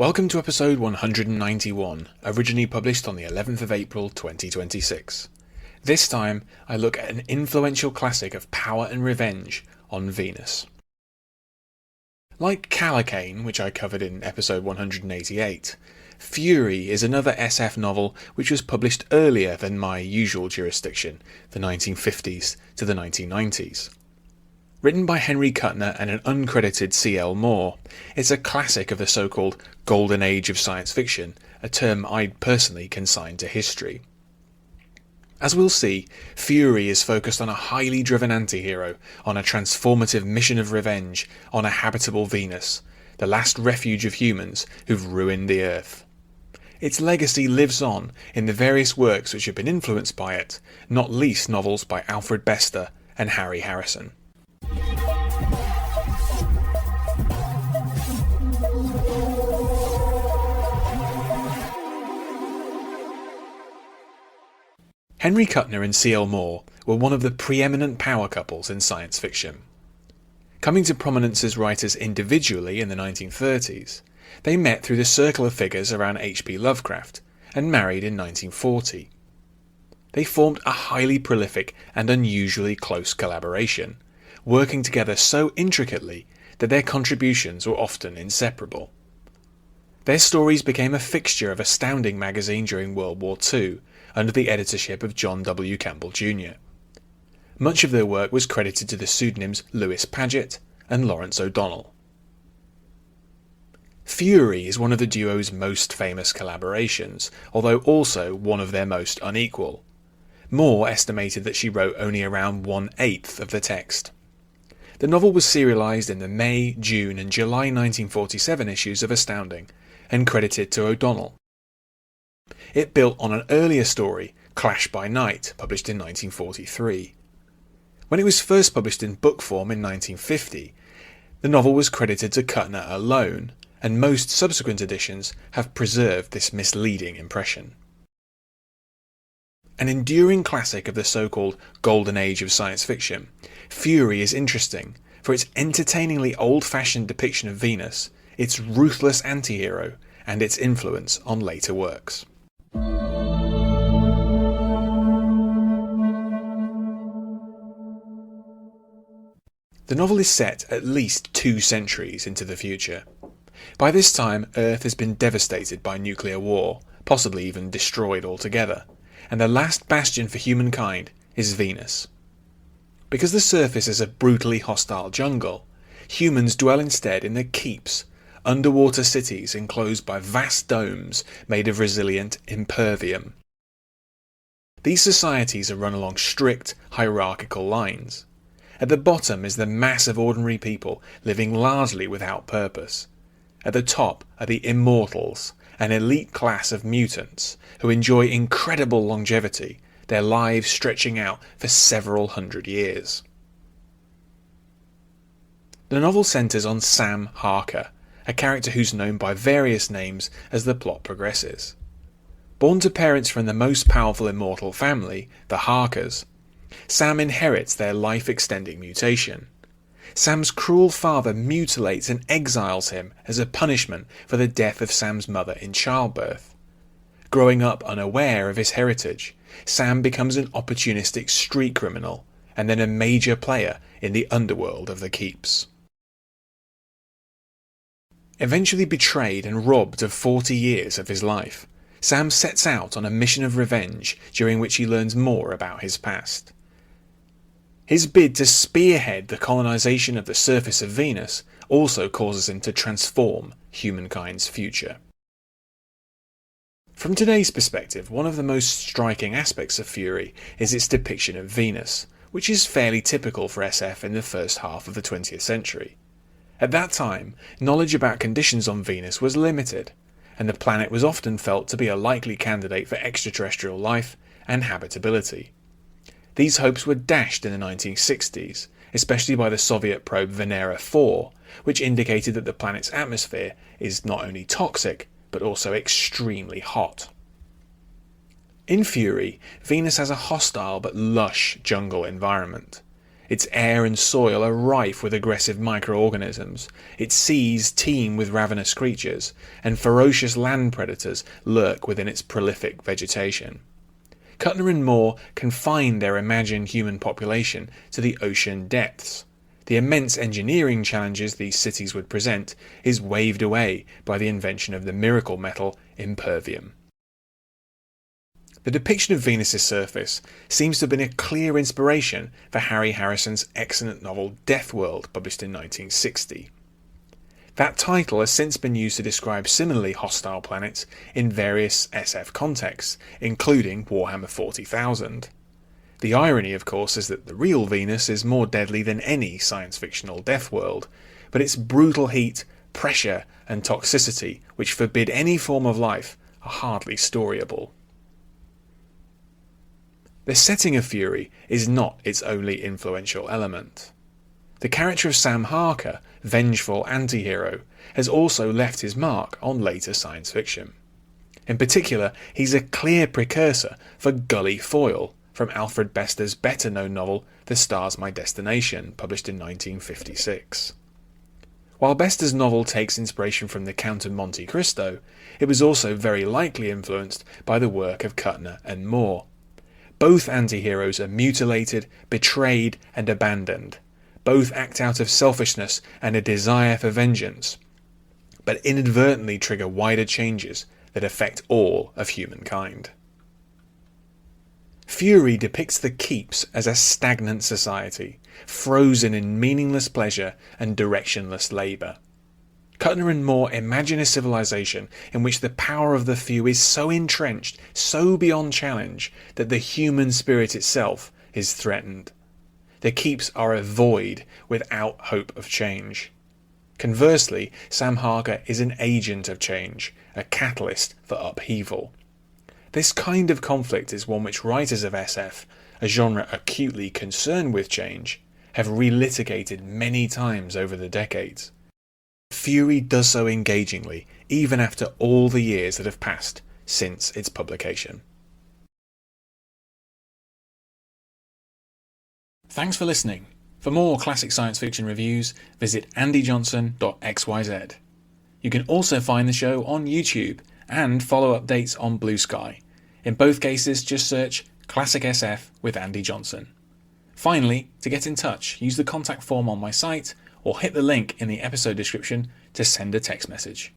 Welcome to episode 191, originally published on the 11th of April 2026. This time, I look at an influential classic of power and revenge on Venus. Like Kallocain, which I covered in episode 188, Fury is another SF novel which was published earlier than my usual jurisdiction, the 1950s to the 1990s. Written by Henry Kuttner and an uncredited C.L. Moore, it's a classic of the so-called golden age of science fiction, a term I'd personally consign to history. As we'll see, Fury is focused on a highly driven antihero, on a transformative mission of revenge, on a habitable Venus, the last refuge of humans who've ruined the Earth. Its legacy lives on in the various works which have been influenced by it, not least novels by Alfred and Harry Harrison. Henry Kuttner and C.L. Moore were one of the preeminent power couples in science fiction. Coming to prominence as writers individually in the 1930s, they met through the circle of figures around H.P. Lovecraft and married in 1940. They formed a highly prolific and unusually close collaboration, working together so intricately that their contributions were often inseparable. Their stories became a fixture of Astounding magazine during World War II, under the editorship of John W. Campbell Jr. Much of their work was credited to the pseudonyms Lewis Paget and Lawrence O'Donnell. Fury is one of the duo's most famous collaborations, although also one of their most unequal. Moore estimated that she wrote only around 1/8 of the text. The novel was serialized in the May, June and July 1947 issues of Astounding, and credited to O'Donnell. It built on an earlier story, Clash by Night, published in 1943. When it was first published in book form in 1950, the novel was credited to Kuttner alone, and most subsequent editions have preserved this misleading impression. An enduring classic of the so-called golden age of science fiction, Fury is interesting for its entertainingly old-fashioned depiction of Venus, its ruthless antihero, and its influence on later works. The novel is set at least 2 centuries into the future. By this time, Earth has been devastated by nuclear war, possibly even destroyed altogether, and the last bastion for humankind is Venus. Because the surface is a brutally hostile jungle, humans dwell instead in the keeps, underwater cities enclosed by vast domes made of resilient impervium. These societies are run along strict, hierarchical lines. At the bottom is the mass of ordinary people living largely without purpose. At the top are the immortals, an elite class of mutants who enjoy incredible longevity, their lives stretching out for several hundred years. The novel centers on Sam Harker, a character who's known by various names as the plot progresses. Born to parents from the most powerful immortal family, the Harkers, Sam inherits their life-extending mutation. Sam's cruel father mutilates and exiles him as a punishment for the death of Sam's mother in childbirth. Growing up unaware of his heritage, Sam becomes an opportunistic street criminal and then a major player in the underworld of the Keeps. Eventually betrayed and robbed of 40 years of his life, Sam sets out on a mission of revenge during which he learns more about his past. His bid to spearhead the colonization of the surface of Venus also causes him to transform humankind's future. From today's perspective, one of the most striking aspects of Fury is its depiction of Venus, which is fairly typical for SF in the first half of the 20th century. At that time, knowledge about conditions on Venus was limited, and the planet was often felt to be a likely candidate for extraterrestrial life and habitability. These hopes were dashed in the 1960s, especially by the Soviet probe Venera 4, which indicated that the planet's atmosphere is not only toxic, but also extremely hot. In Fury, Venus has a hostile but lush jungle environment. Its air and soil are rife with aggressive microorganisms, its seas teem with ravenous creatures, and ferocious land predators lurk within its prolific vegetation. Kuttner and Moore confine their imagined human population to the ocean depths. The immense engineering challenges these cities would present is waved away by the invention of the miracle metal impervium. The depiction of Venus's surface seems to have been a clear inspiration for Harry Harrison's excellent novel Death World, published in 1960. That title has since been used to describe similarly hostile planets in various SF contexts, including Warhammer 40,000. The irony, of course, is that the real Venus is more deadly than any science-fictional death world, but its brutal heat, pressure, and toxicity, which forbid any form of life, are hardly storyable. The setting of Fury is not its only influential element. The character of Sam Harker, vengeful antihero, has also left his mark on later science fiction. In particular, he's a clear precursor for Gully Foyle, from Alfred Bester's better-known novel The Star's My Destination, published in 1956. While Bester's novel takes inspiration from the Count of Monte Cristo, it was also very likely influenced by the work of Kuttner and Moore. Both anti-heroes are mutilated, betrayed, and abandoned. Both act out of selfishness and a desire for vengeance, but inadvertently trigger wider changes that affect all of humankind. Fury depicts the Keeps as a stagnant society, frozen in meaningless pleasure and directionless labour. Kuttner and Moore imagine a civilization in which the power of the few is so entrenched, so beyond challenge, that the human spirit itself is threatened. The Keeps are a void without hope of change. Conversely, Sam Harker is an agent of change, a catalyst for upheaval. This kind of conflict is one which writers of SF, a genre acutely concerned with change, have relitigated many times over the decades. Fury does so engagingly, even after all the years that have passed since its publication. Thanks for listening. For more classic science fiction reviews, visit andyjohnson.xyz. You can also find the show on YouTube and follow updates on Blue Sky. In both cases, just search Classic SF with Andy Johnson. Finally, to get in touch, use the contact form on my site or hit the link in the episode description to send a text message.